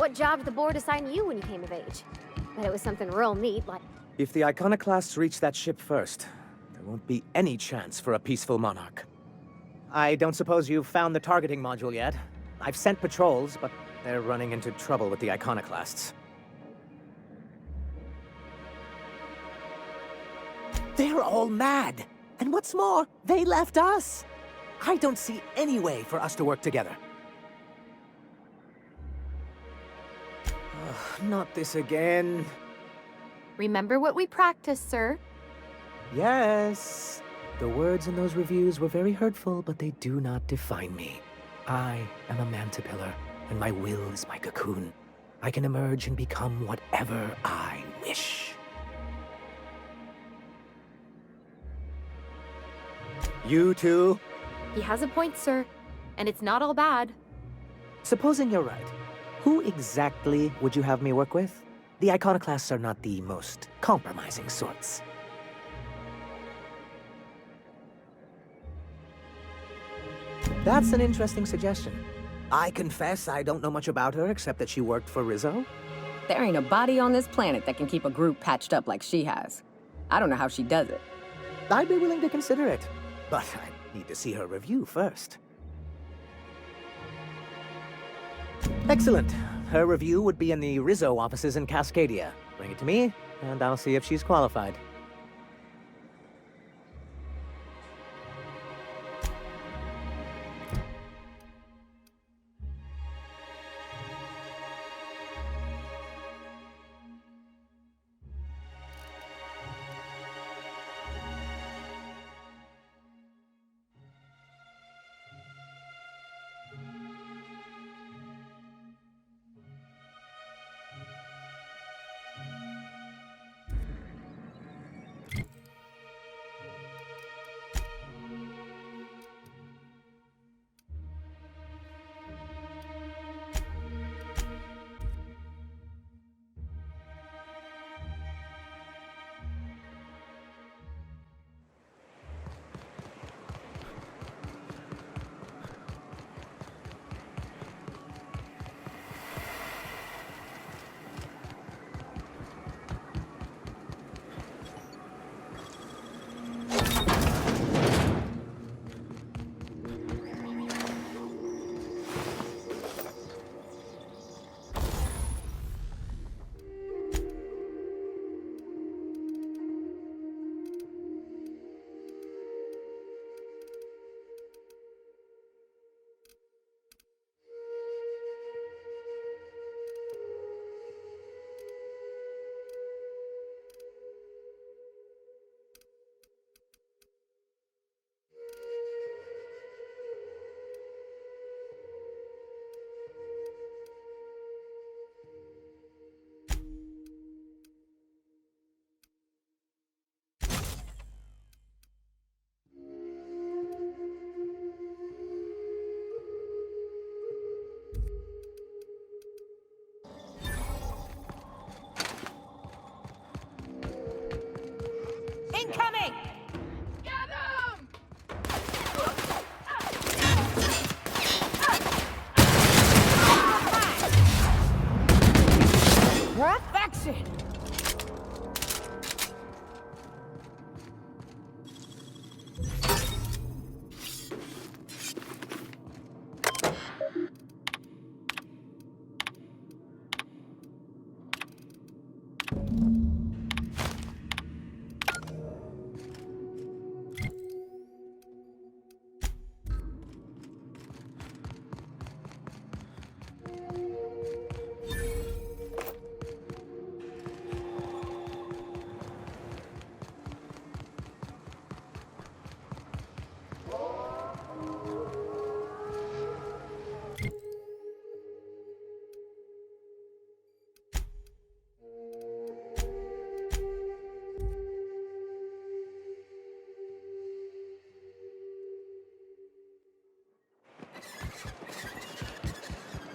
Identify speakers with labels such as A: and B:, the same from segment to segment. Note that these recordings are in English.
A: What job did the board assign you when you came of age? Bet it was something real neat, like...
B: If the Iconoclasts reach that ship first, there won't be any chance for a peaceful monarch. I don't suppose you've found the targeting module yet? I've sent patrols, but they're running into trouble with the Iconoclasts. They're all mad! And what's more, they left us! I don't see any way for us to work together. Ugh, not this again.
C: Remember what we practiced, sir.
B: Yes. The words in those reviews were very hurtful, but they do not define me. I am a Mantipillar, and my will is my cocoon. I can emerge and become whatever I wish. You too?
C: He has a point, sir. And it's not all bad.
B: Supposing you're right, who exactly would you have me work with? The Iconoclasts are not the most compromising sorts. That's an interesting suggestion. I confess I don't know much about her except that she worked for Rizzo.
D: There ain't a body on this planet that can keep a group patched up like she has. I don't know how she does it.
B: I'd be willing to consider it, but I need to see her review first. Excellent. Her review would be in the Rizzo offices in Cascadia. Bring it to me, and I'll see if she's qualified.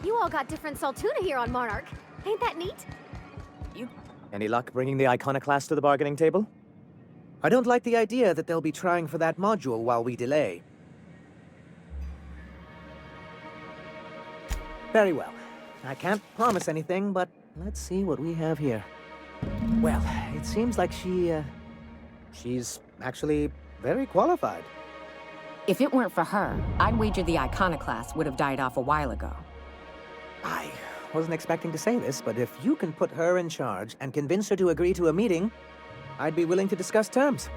A: You all got different Saltuna here on Monarch. Ain't that neat?
B: Any luck bringing the Iconoclast to the bargaining table? I don't like the idea that they'll be trying for that module while we delay. Very well. I can't promise anything, but let's see what we have here. Well, it seems like she's actually very qualified.
D: If it weren't for her, I'd wager the Iconoclast would have died off a while ago.
B: I wasn't expecting to say this, but if you can put her in charge and convince her to agree to a meeting, I'd be willing to discuss terms.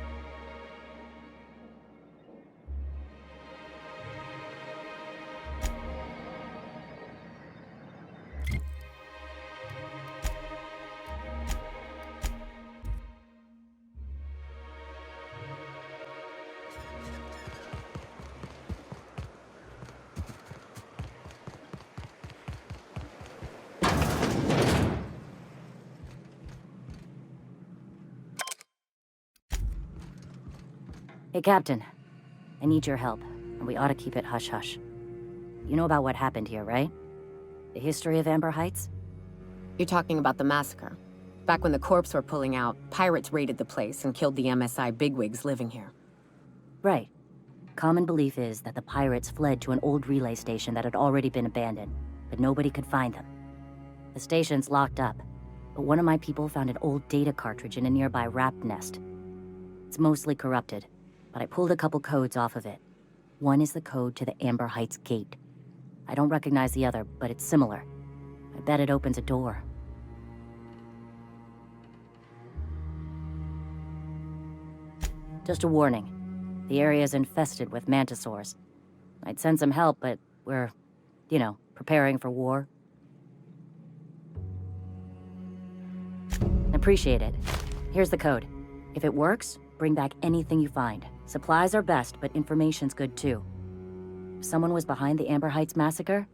E: Hey, Captain. I need your help, and we ought to keep it hush-hush. You know about what happened here, right? The history of Amber Heights?
D: You're talking about the massacre. Back when the corps were pulling out, pirates raided the place and killed the MSI bigwigs living here.
E: Right. Common belief is that the pirates fled to an old relay station that had already been abandoned, but nobody could find them. The station's locked up, but one of my people found an old data cartridge in a nearby rat nest. It's mostly corrupted, but I pulled a couple codes off of it. One is the code to the Amber Heights gate. I don't recognize the other, but it's similar. I bet it opens a door. Just a warning. The area's infested with mantisaurs. I'd send some help, but we're, preparing for war. Appreciate it. Here's the code. If it works, bring back anything you find. Supplies are best, but information's good too. If someone was behind the Amber Heights massacre,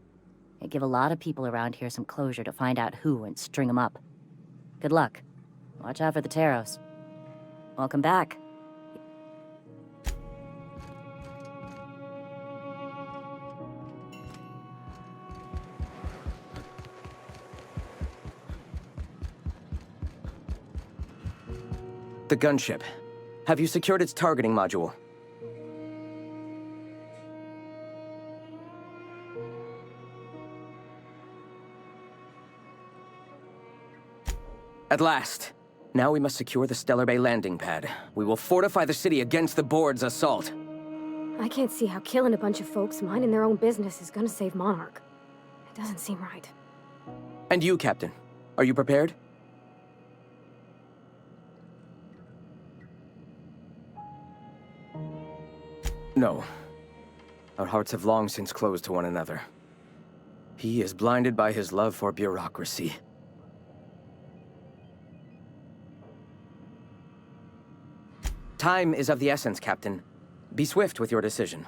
E: it'd give a lot of people around here some closure to find out who and string them up. Good luck. Watch out for the Taros. Welcome back.
F: The gunship. Have you secured its targeting module? At last. Now we must secure the Stellar Bay landing pad. We will fortify the city against the Board's assault.
A: I can't see how killing a bunch of folks minding their own business is gonna save Monarch. It doesn't seem right.
F: And you, Captain. Are you prepared? No. Our hearts have long since closed to one another. He is blinded by his love for bureaucracy. Time is of the essence, Captain. Be swift with your decision.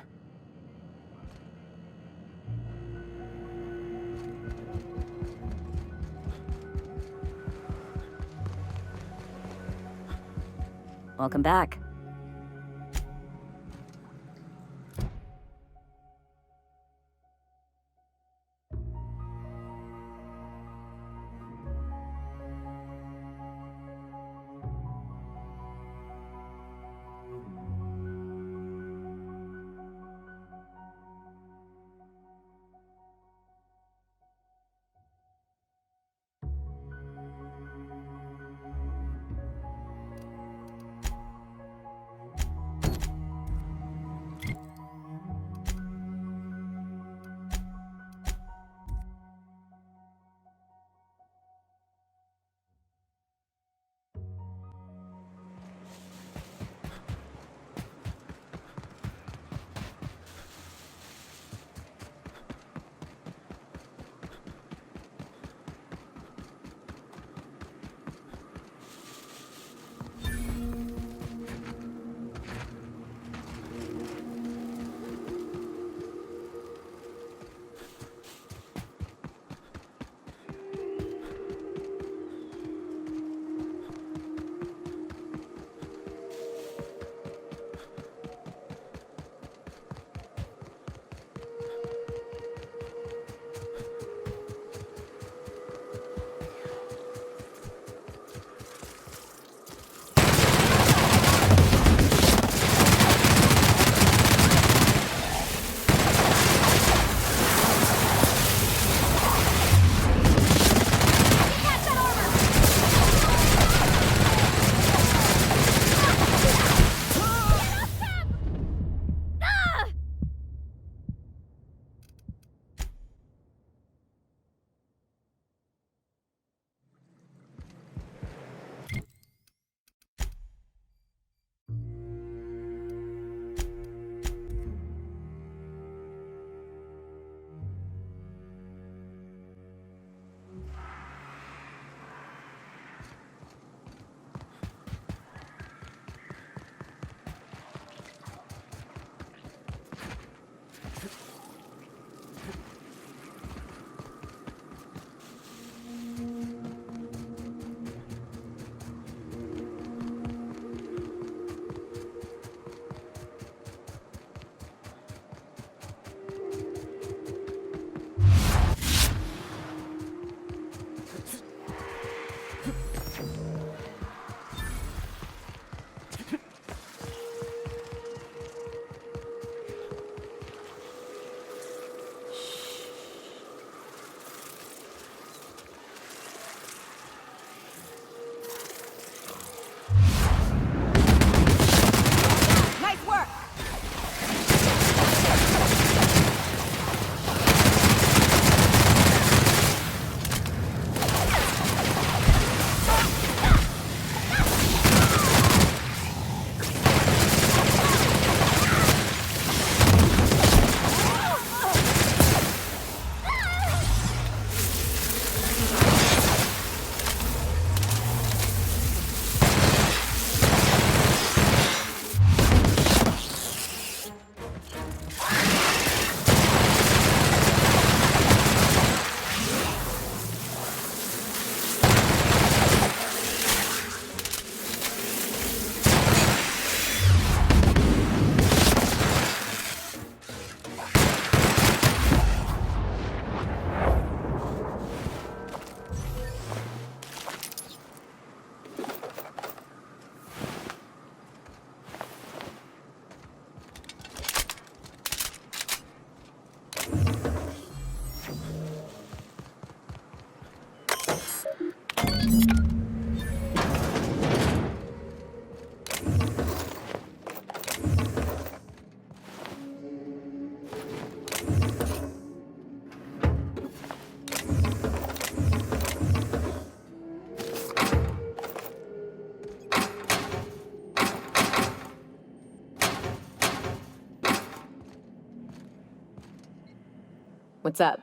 E: Welcome back.
D: What's up?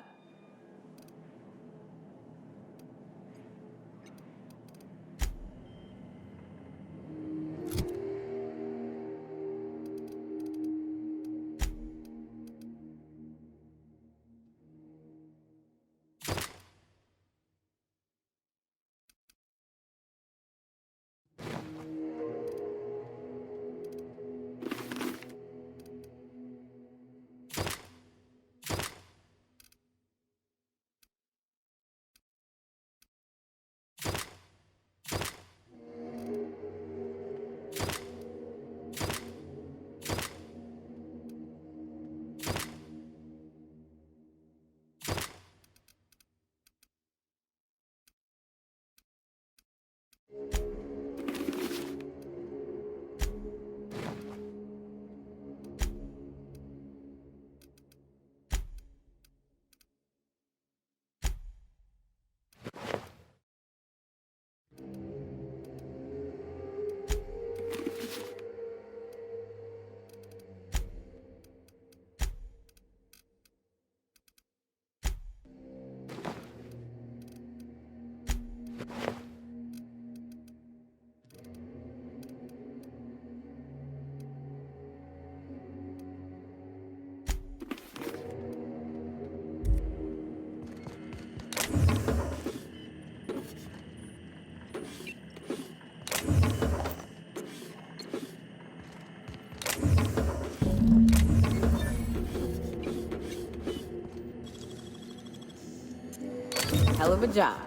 D: Hell of a job.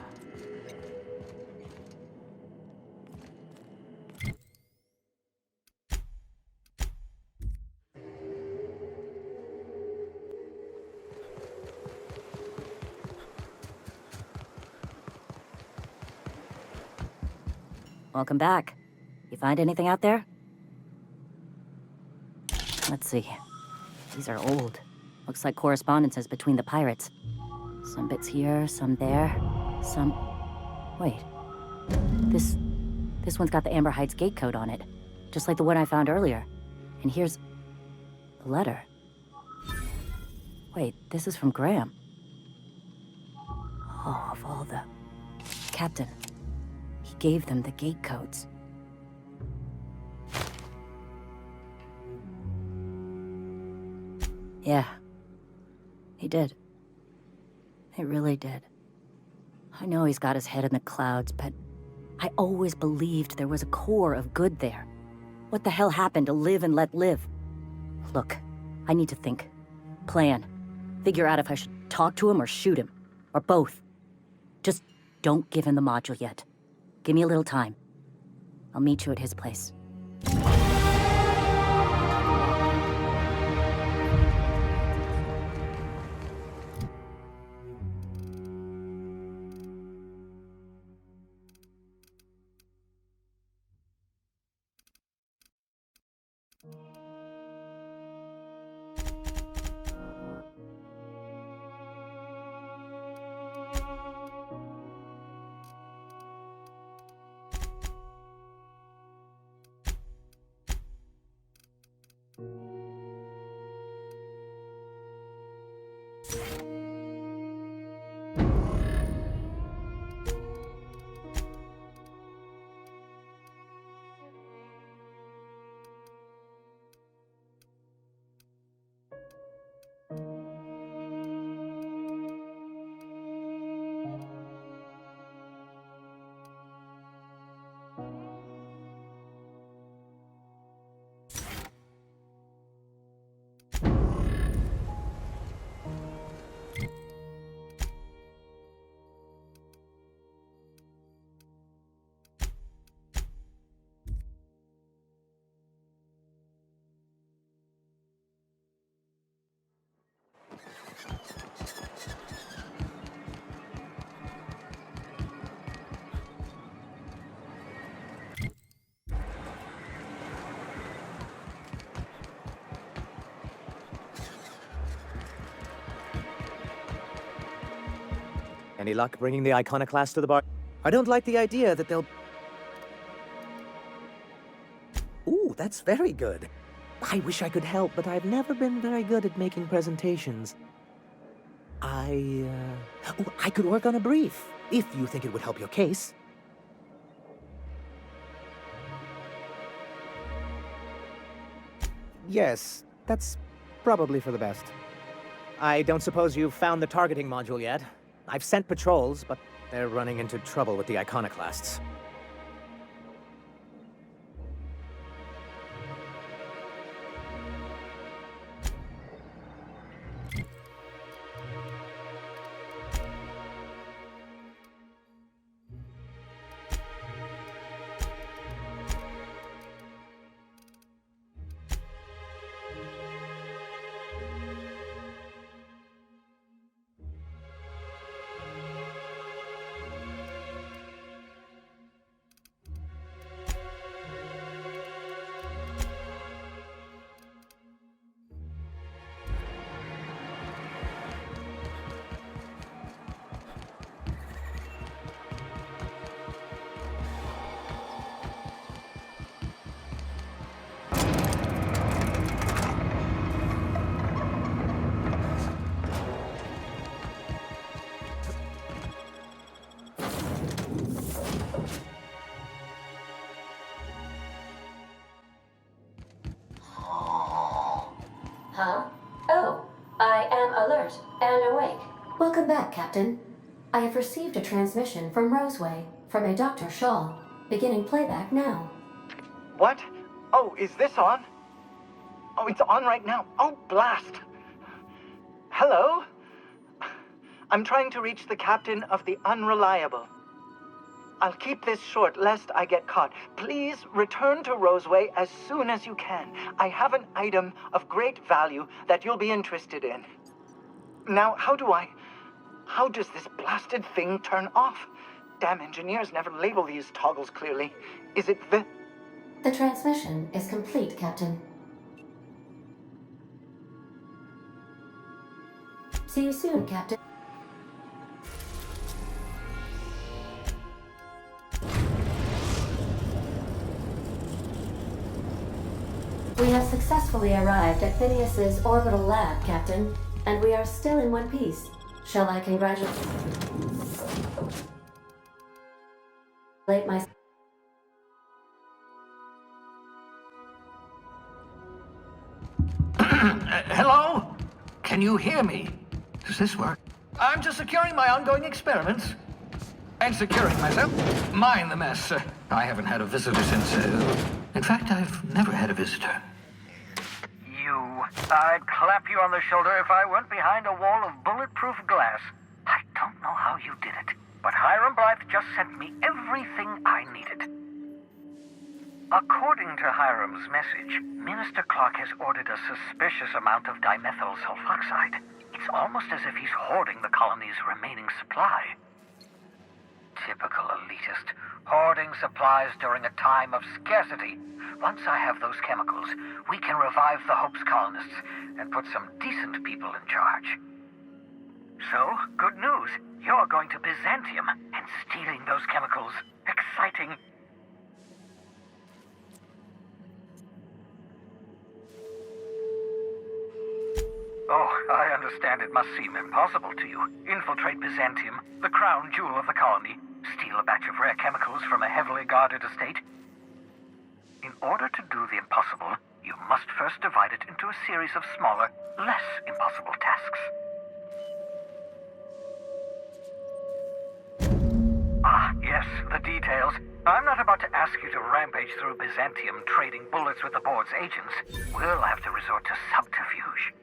E: Welcome back. You find anything out there? Let's see. These are old. Looks like correspondences between the pirates. Some bits here, some there, some... Wait. This one's got the Amber Heights gate code on it. Just like the one I found earlier. And here's... a letter. Wait, this is from Graham. Oh, of all the... Captain. He gave them the gate codes. Yeah. He did. He really did. I know he's got his head in the clouds, but I always believed there was a core of good there. What the hell happened to live and let live? Look, I need to think. Plan. Figure out if I should talk to him or shoot him. Or both. Just don't give him the module yet. Give me a little time. I'll meet you at his place.
B: Any luck bringing the Iconoclast to the bar? I don't like the idea that they'll... Ooh, that's very good. I wish I could help, but I've never been very good at making presentations. I could work on a brief, if you think it would help your case. Yes, that's probably for the best. I don't suppose you've found the targeting module yet. I've sent patrols, but they're running into trouble with the iconoclasts.
G: Huh? Oh, I am alert and awake. Welcome back, Captain. I have received a transmission from Roseway, from a Dr. Shaw. Beginning playback now.
H: What? Oh, is this on? Oh, it's on right now. Oh, blast! Hello? I'm trying to reach the captain of the Unreliable. I'll keep this short lest I get caught. Please return to Roseway as soon as you can. I have an item of great value that you'll be interested in. Now, how does this blasted thing turn off? Damn engineers never label these toggles clearly. Is it the...
G: The transmission is complete, Captain. See you soon, Captain. We have successfully arrived at Phineas's orbital lab, Captain, and we are still in one piece. Shall I congratulate my...
I: Hello? Can you hear me? Does this work? I'm just securing my ongoing experiments. And securing myself. Mind the mess. I haven't had a visitor since... in fact, I've never had a visitor.
J: I'd clap you on the shoulder if I went behind a wall of bulletproof glass. I don't know how you did it, but Hiram Blythe just sent me everything I needed. According to Hiram's message, Minister Clark has ordered a suspicious amount of dimethyl sulfoxide. It's almost as if he's hoarding the colony's remaining supply. Typical elitist, hoarding supplies during a time of scarcity. Once I have those chemicals, we can revive the Hope's colonists and put some decent people in charge. So, good news. You're going to Byzantium and stealing those chemicals. Exciting. Oh, I understand it must seem impossible to you. Infiltrate Byzantium, the crown jewel of the colony, steal a batch of rare chemicals from a heavily guarded estate. In order to do the impossible, you must first divide it into a series of smaller, less impossible tasks. Ah, yes, the details. I'm not about to ask you to rampage through Byzantium trading bullets with the board's agents. We'll have to resort to subterfuge.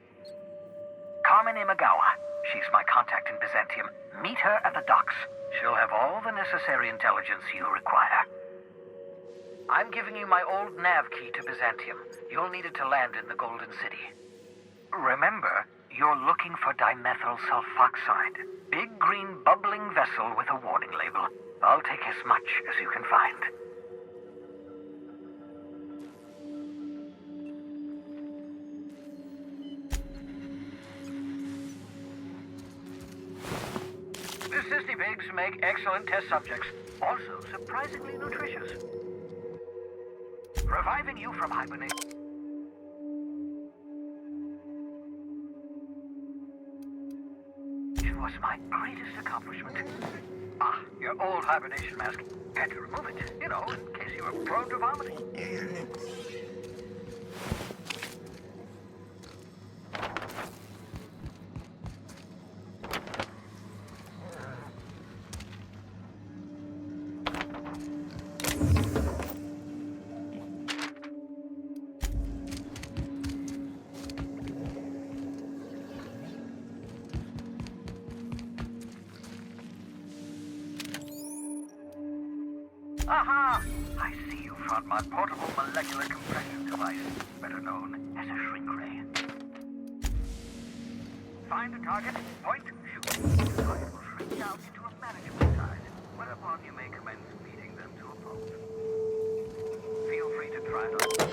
J: Carmen Imagawa. She's my contact in Byzantium. Meet her at the docks. She'll have all the necessary intelligence you require. I'm giving you my old nav key to Byzantium. You'll need it to land in the Golden City. Remember, you're looking for dimethyl sulfoxide. Big green bubbling vessel with a warning label. I'll take as much as you can find. The Sissy pigs make excellent test subjects. Also surprisingly nutritious. Reviving you from hibernation. was my greatest accomplishment. Ah, your old hibernation mask. Had to remove it, you know, in case you were prone to vomiting. Aha! I see you found my portable molecular compression device, better known as a shrink ray. Find a target, point, shoot. The target will shrink down into a manageable size, whereupon you may commence feeding them to a pulp. Feel free to try it on.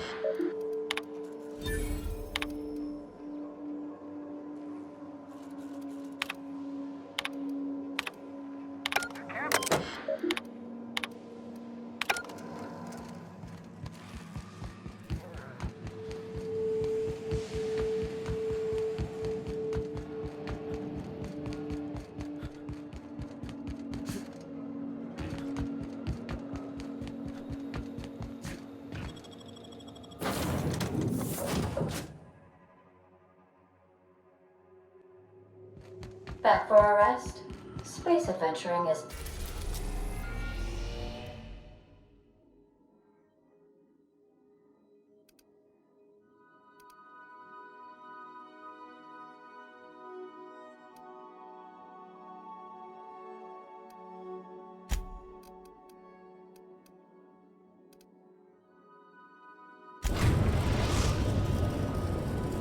G: Back for a rest? Space adventuring is...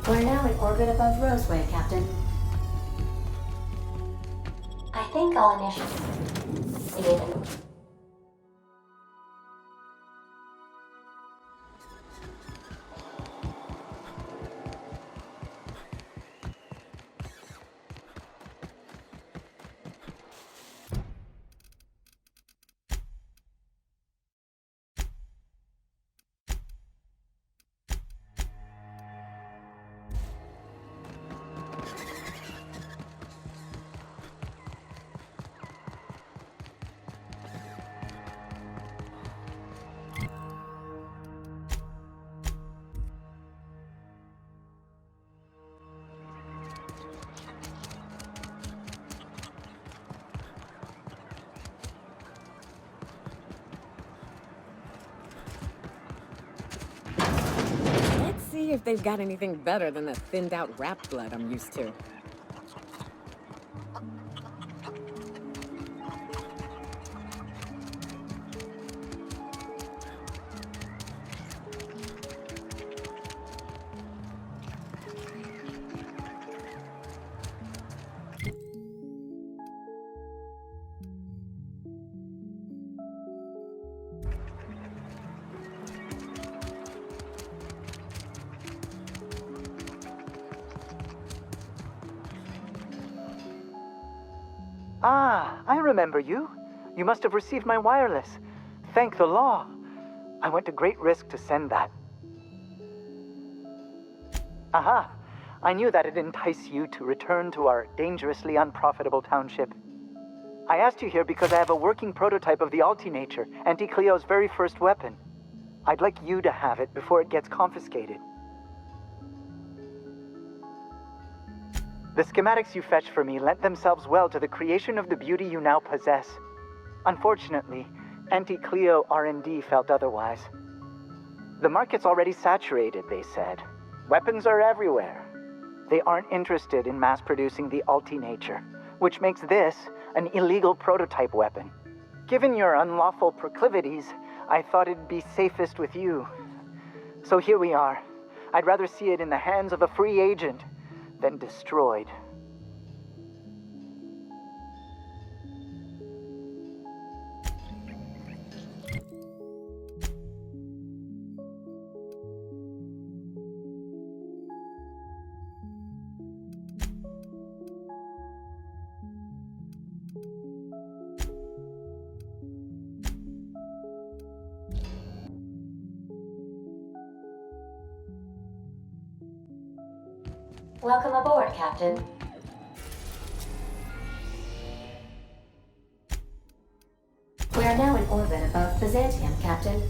G: We're now in orbit above Roseway, Captain. I think I'll initiate...
D: See if they've got anything better than the thinned-out rat blood I'm used to.
H: Ah, I remember you. You must have received my wireless. Thank the law. I went to great risk to send that. Aha! I knew that'd entice you to return to our dangerously unprofitable township. I asked you here because I have a working prototype of the Altinature, Auntie Cleo's very first weapon. I'd like you to have it before it gets confiscated. The schematics you fetched for me lent themselves well to the creation of the beauty you now possess. Unfortunately, Auntie Cleo R&D felt otherwise. The market's already saturated, they said. Weapons are everywhere. They aren't interested in mass-producing the Altinature, which makes this an illegal prototype weapon. Given your unlawful proclivities, I thought it'd be safest with you. So here we are. I'd rather see it in the hands of a free agent than destroyed.
G: Welcome aboard, Captain. We are now in orbit above Byzantium, Captain.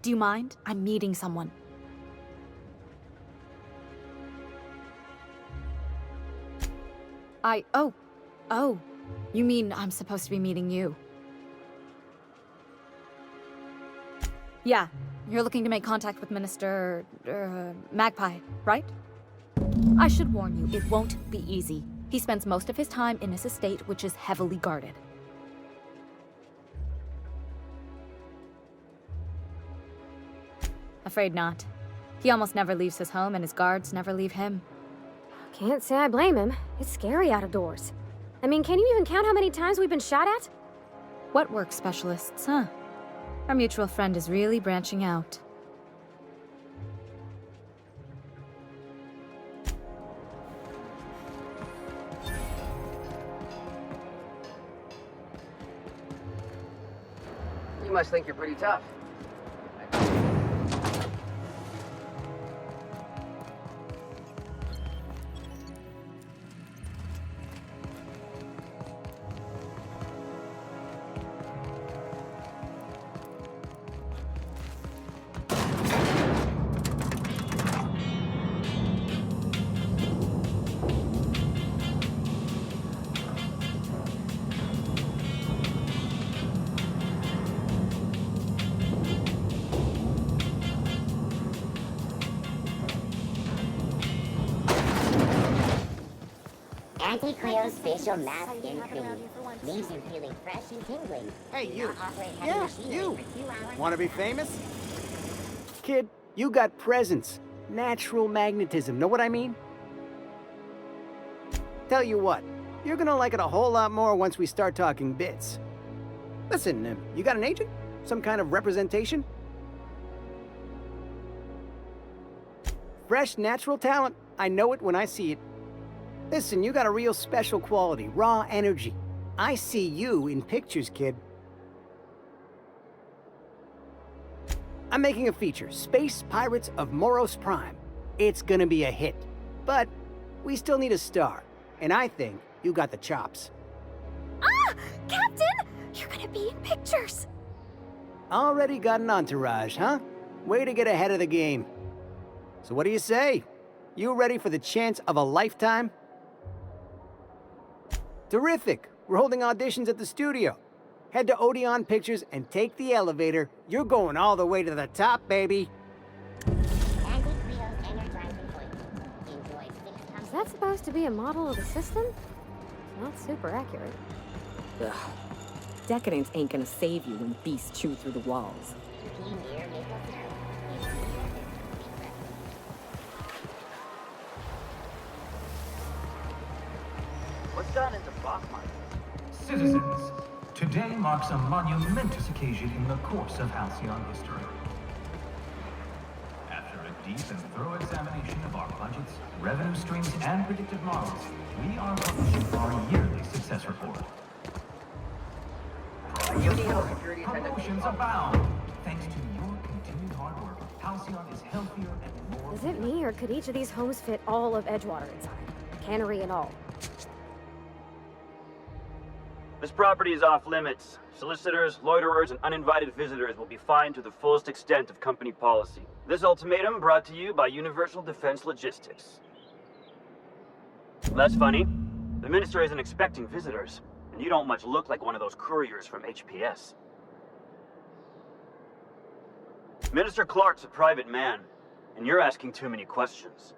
C: Do you mind? I'm meeting someone. Oh. You mean I'm supposed to be meeting you? Yeah, you're looking to make contact with Minister... Magpie, right? I should warn you, it won't be easy. He spends most of his time in his estate, which is heavily guarded. Afraid not. He almost never leaves his home, and his guards never leave him.
A: Can't say I blame him. It's scary out of doors. I mean, can you even count how many times we've been shot at?
C: What work specialists, huh? Our mutual friend is really branching out.
F: You must think you're pretty tough.
K: Anti-Creo's facial mask increase leaves you feeling fresh and tingling.
L: Hey, you.
K: Yeah,
L: you. Want to be famous? Kid, you got presence. Natural magnetism. Know what I mean? Tell you what, you're gonna like it a whole lot more once we start talking bits. Listen, you got an agent? Some kind of representation? Fresh, natural talent. I know it when I see it. Listen, you got a real special quality, raw energy. I see you in pictures, kid. I'm making a feature, Space Pirates of Moros Prime. It's gonna be a hit. But we still need a star, and I think you got the chops.
A: Ah! Captain! You're gonna be in pictures!
L: Already got an entourage, huh? Way to get ahead of the game. So what do you say? You ready for the chance of a lifetime? Terrific! We're holding auditions at the studio. Head to Odeon Pictures and take the elevator. You're going all the way to the top, baby.
A: Is that supposed to be a model of the system? Not super accurate.
D: Ugh. Decadence ain't gonna save you when beasts chew through the walls.
J: What's done into boss money?
M: Citizens, today marks a monumentous occasion in the course of Halcyon history. After a deep and thorough examination of our budgets, revenue streams, and predictive models, we are publishing our yearly success report. Promotions abound. Thanks to your continued hard work, Halcyon is healthier and more...
A: Is it me, or could each of these homes fit all of Edgewater inside? Cannery and all.
N: This property is off limits. Solicitors, loiterers, and uninvited visitors will be fined to the fullest extent of company policy. This ultimatum brought to you by Universal Defense Logistics. That's funny. The Minister isn't expecting visitors, and you don't much look like one of those couriers from HPS. Minister Clark's a private man, and you're asking too many questions.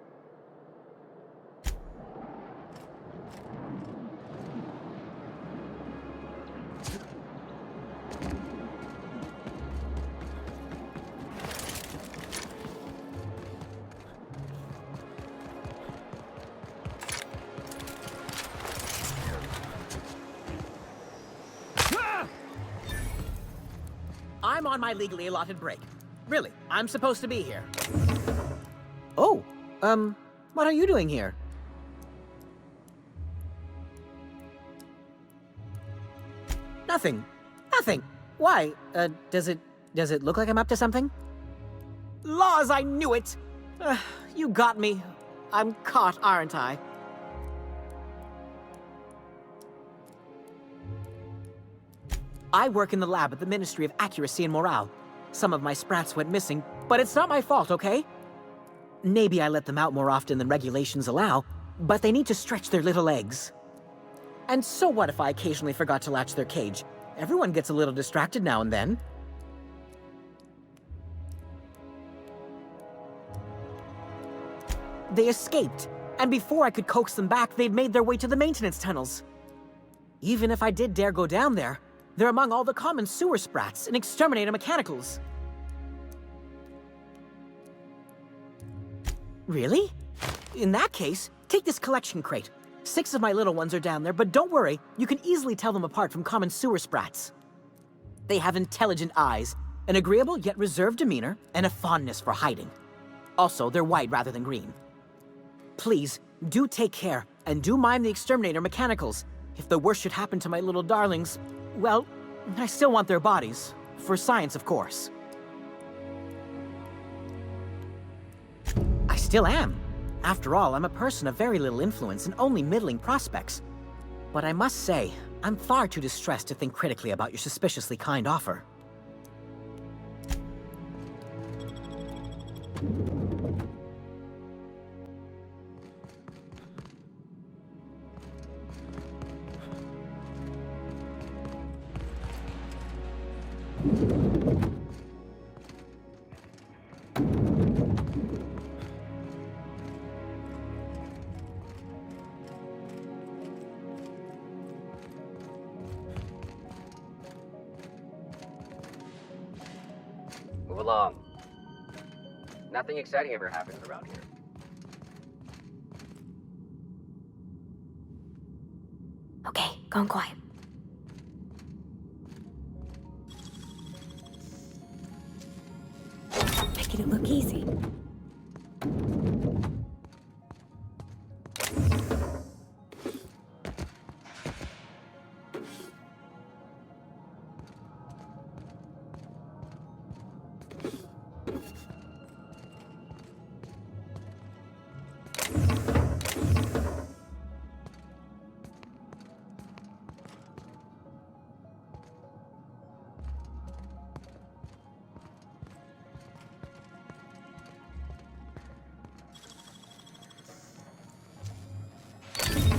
B: I'm on my legally allotted break. Really, I'm supposed to be here. Oh, what are you doing here? Nothing. Nothing. Why? Does it look like I'm up to something? Laws, I knew it! You got me. I'm caught, aren't I? I work in the lab at the Ministry of Accuracy and Morale. Some of my sprats went missing, but it's not my fault, okay? Maybe I let them out more often than regulations allow, but they need to stretch their little legs. And so what if I occasionally forgot to latch their cage? Everyone gets a little distracted now and then. They escaped, and before I could coax them back, they'd made their way to the maintenance tunnels. Even if I did dare go down there, they're among all the common sewer sprats and exterminator mechanicals. Really? In that case, take this collection crate. 6 of my little ones are down there, but don't worry, you can easily tell them apart from common sewer sprats. They have intelligent eyes, an agreeable yet reserved demeanor, and a fondness for hiding. Also, they're white rather than green. Please, do take care, and do mind the exterminator mechanicals. If the worst should happen to my little darlings, well, I still want their bodies. For science, of course. I still am. After all, I'm a person of very little influence and only middling prospects. But I must say, I'm far too distressed to think critically about your suspiciously kind offer.
O: Move along. Nothing exciting ever happens around here.
A: Okay, gone quiet. Making it look easy.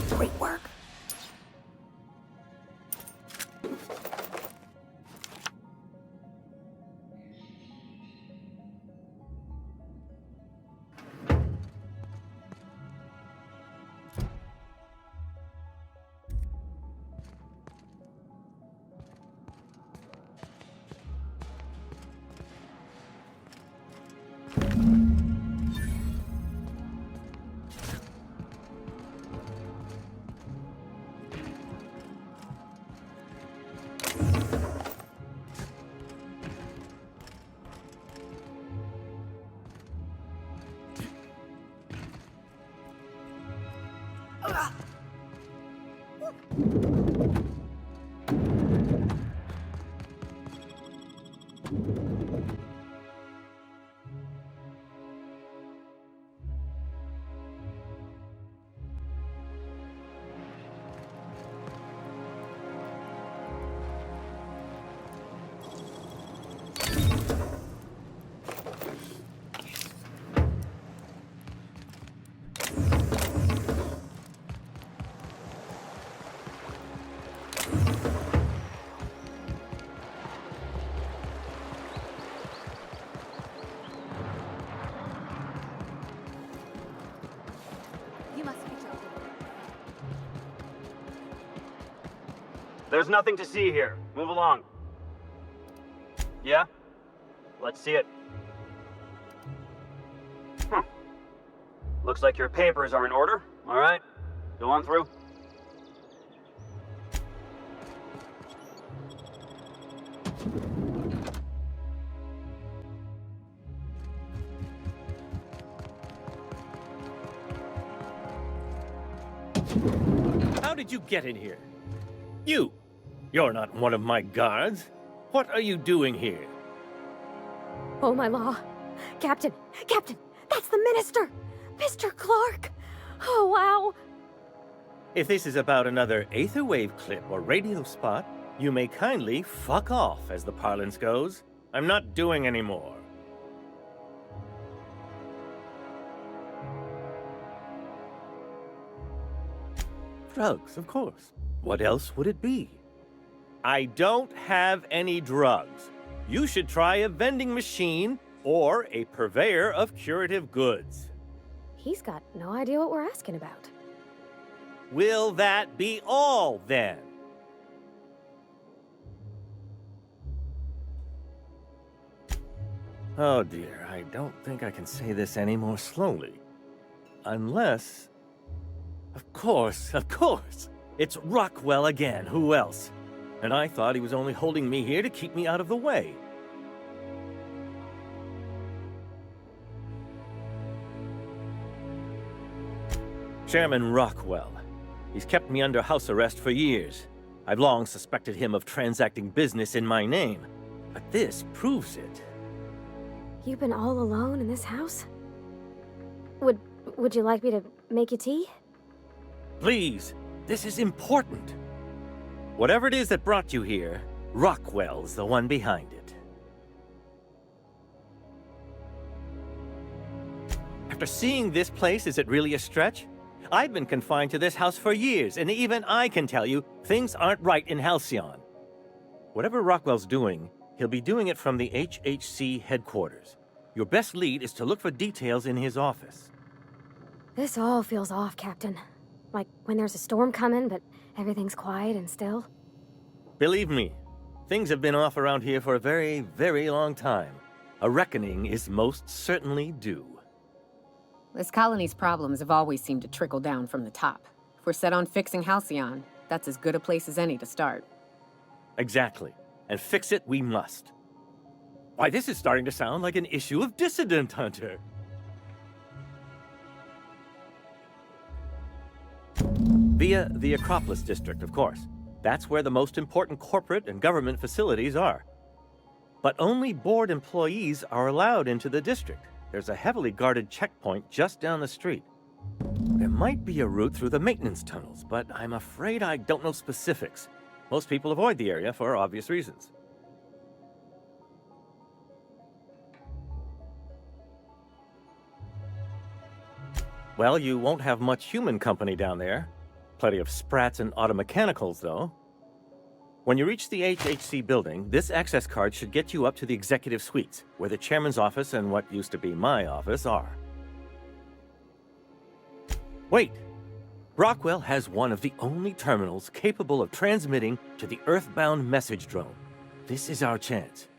A: Great work.
N: There's nothing to see here. Move along. Yeah? Let's see it. Looks like your papers are in order. All right. Go on through.
P: How did you get in here? You! You're not one of my guards. What are you doing here?
A: Oh, my law. Captain! Captain! That's the minister! Mr. Clark! Oh, wow!
P: If this is about another Aetherwave clip or radio spot, you may kindly fuck off, as the parlance goes. I'm not doing any more. Drugs, of course. What else would it be? I don't have any drugs. You should try a vending machine or a purveyor of curative goods.
A: He's got no idea what we're asking about.
P: Will that be all, then? Oh dear, I don't think I can say this any more slowly. Unless... Of course! It's Rockwell again, who else? And I thought he was only holding me here to keep me out of the way. Chairman Rockwell. He's kept me under house arrest for years. I've long suspected him of transacting business in my name, but this proves it.
A: You've been all alone in this house? Would you like me to make you tea?
P: Please, this is important. Whatever it is that brought you here, Rockwell's the one behind it. After seeing this place, is it really a stretch? I've been confined to this house for years, and even I can tell you, things aren't right in Halcyon. Whatever Rockwell's doing, he'll be doing it from the HHC headquarters. Your best lead is to look for details in his office.
A: This all feels off, Captain. Like when there's a storm coming, but everything's quiet and still.
P: Believe me, things have been off around here for a very, very long time. A reckoning is most certainly due.
D: This colony's problems have always seemed to trickle down from the top. If we're set on fixing Halcyon, that's as good a place as any to start.
P: Exactly. And fix it we must. Why, this is starting to sound like an issue of Dissident Hunter. Via the Acropolis District, of course. That's where the most important corporate and government facilities are. But only board employees are allowed into the district. There's a heavily guarded checkpoint just down the street. There might be a route through the maintenance tunnels, but I'm afraid I don't know specifics. Most people avoid the area for obvious reasons. Well, you won't have much human company down there. Plenty of sprats and automechanicals, though. When you reach the HHC building, this access card should get you up to the executive suites, where the chairman's office and what used to be my office are. Wait! Rockwell has one of the only terminals capable of transmitting to the Earthbound message drone. This is our chance.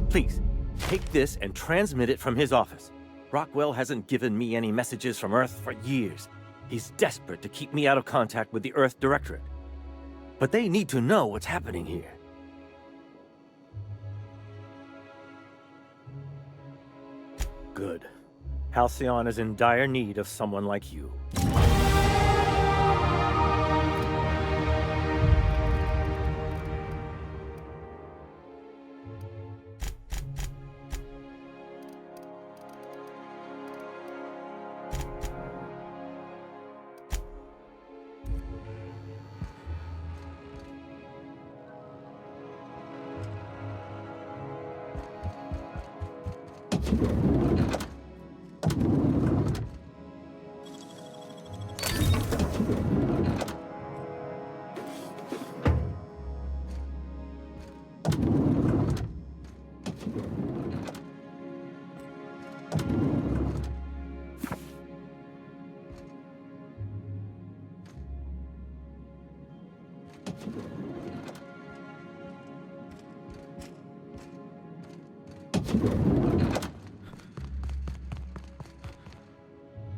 P: Please, take this and transmit it from his office. Rockwell hasn't given me any messages from Earth for years. He's desperate to keep me out of contact with the Earth Directorate. But they need to know what's happening here. Good. Halcyon is in dire need of someone like you.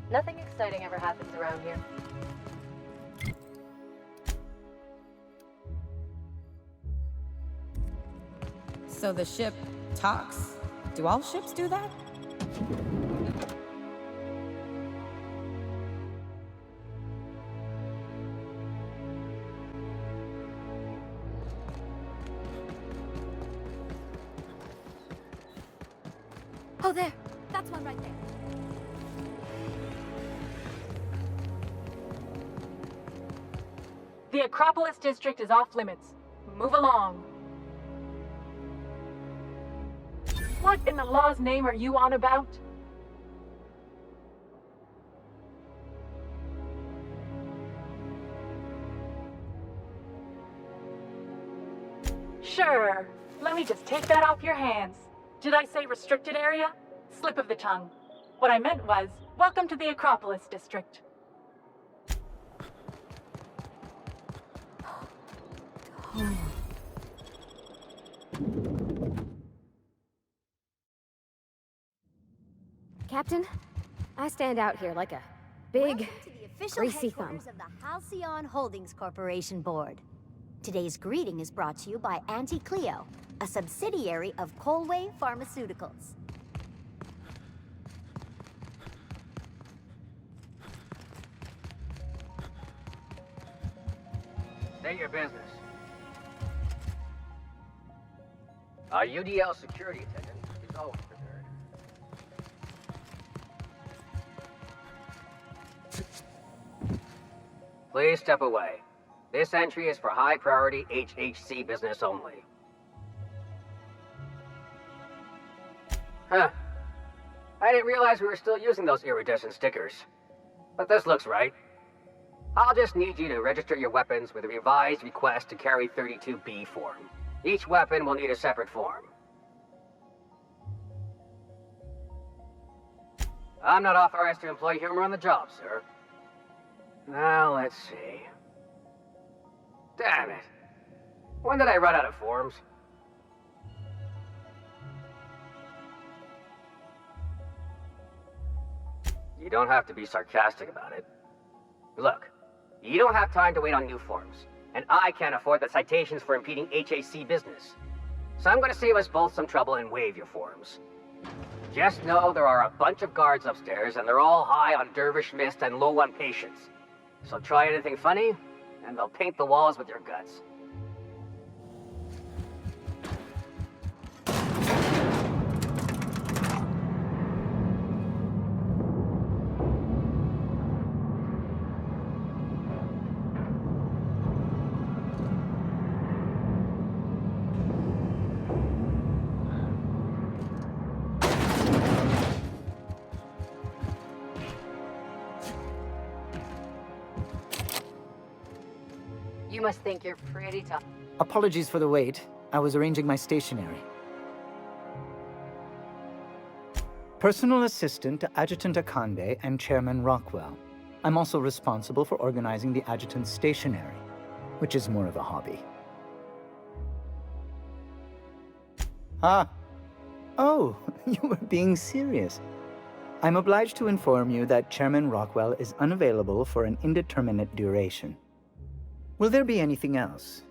D: Nothing exciting ever happens around here. So the ship talks? Do all ships do that?
C: That's one right there.
Q: The Acropolis District is off limits. Move along. What in the law's name are you on about? Sure. Let me just take that off your hands. Did I say restricted area? Slip of the tongue. What I meant was, welcome to the Acropolis District.
A: Captain, I stand out here like a big,
R: Welcome to the official
A: greasy thumb.
R: headquarters of the Halcyon Holdings Corporation Board. Today's greeting is brought to you by Auntie Cleo, a subsidiary of Colway Pharmaceuticals.
O: State your business. A UDL security attendant is always prepared. Please step away. This entry is for high-priority HHC business only. Huh. I didn't realize we were still using those iridescent stickers. But this looks right. I'll just need you to register your weapons with a revised request to carry 32B form. Each weapon will need a separate form. I'm not authorized to employ humor on the job, sir. Now, let's see. Damn it. When did I run out of forms? You don't have to be sarcastic about it. Look, you don't have time to wait on new forms, and I can't afford the citations for impeding HAC business. So I'm going to save us both some trouble and waive your forms. Just know there are a bunch of guards upstairs, and they're all high on Dervish Mist and low on patience. So try anything funny, and they'll paint the walls with your guts.
S: You must think you're pretty tough.
H: Apologies for the wait. I was arranging my stationery. Personal assistant to Adjutant Akande and Chairman Rockwell. I'm also responsible for organizing the adjutant's stationery, which is more of a hobby. Ah. Oh, you were being serious. I'm obliged to inform you that Chairman Rockwell is unavailable for an indeterminate duration. Will there be anything else?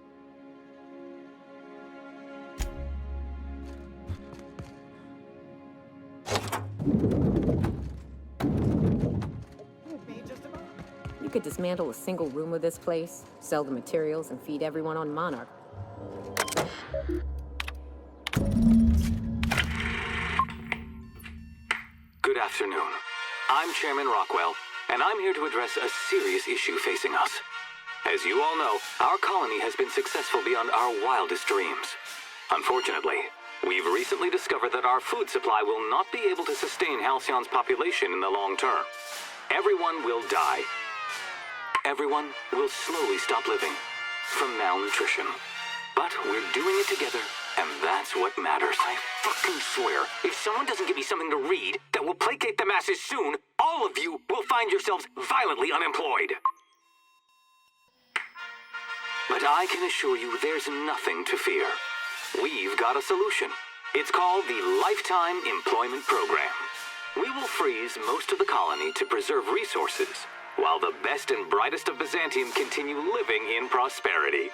D: You could dismantle a single room of this place, sell the materials, and feed everyone on Monarch.
T: Good afternoon. I'm Chairman Rockwell, and I'm here to address a serious issue facing us. As you all know, our colony has been successful beyond our wildest dreams. Unfortunately, we've recently discovered that our food supply will not be able to sustain Halcyon's population in the long term. Everyone will die. Everyone will slowly stop living from malnutrition. But we're doing it together, and that's what matters. I fucking swear, if someone doesn't give me something to read that will placate the masses soon, all of you will find yourselves violently unemployed. But I can assure you there's nothing to fear. We've got a solution. It's called the Lifetime Employment Program. We will freeze most of the colony to preserve resources, while the best and brightest of Byzantium continue living in prosperity.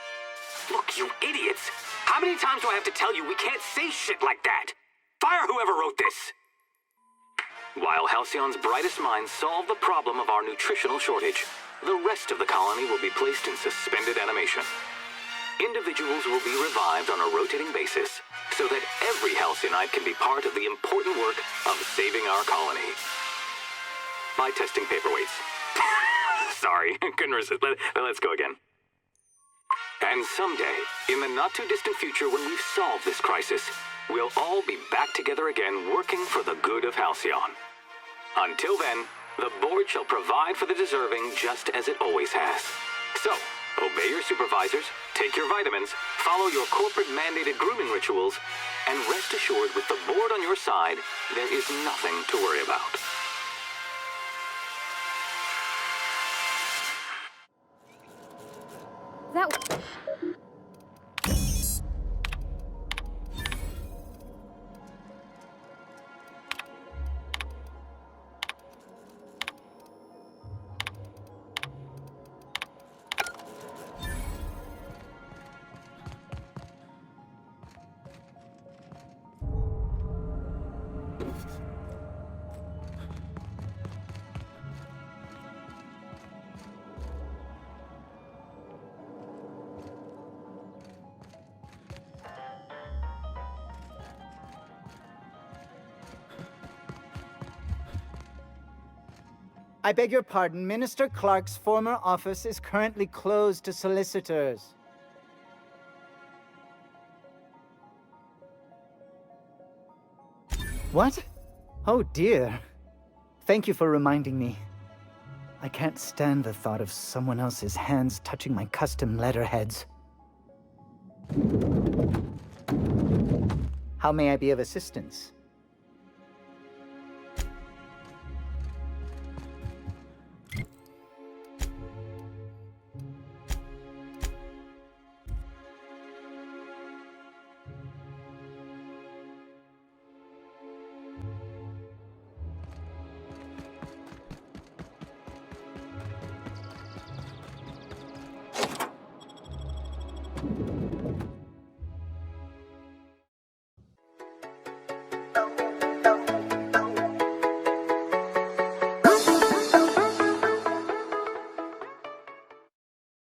T: Look, you idiots! How many times do I have to tell you we can't say shit like that? Fire whoever wrote this! While Halcyon's brightest minds solve the problem of our nutritional shortage, the rest of the colony will be placed in suspended animation. Individuals will be revived on a rotating basis, so that every Halcyonite can be part of the important work of saving our colony. By testing paperweights. Sorry, couldn't resist. Let's go again. And someday, in the not-too-distant future when we've solved this crisis, we'll all be back together again working for the good of Halcyon. Until then, the board shall provide for the deserving just as it always has. So, obey your supervisors, take your vitamins, follow your corporate-mandated grooming rituals, and rest assured with the board on your side, there is nothing to worry about.
A: That...
H: I beg your pardon, Minister Clark's former office is currently closed to solicitors. What? Oh dear. Thank you for reminding me. I can't stand the thought of someone else's hands touching my custom letterheads. How may I be of assistance?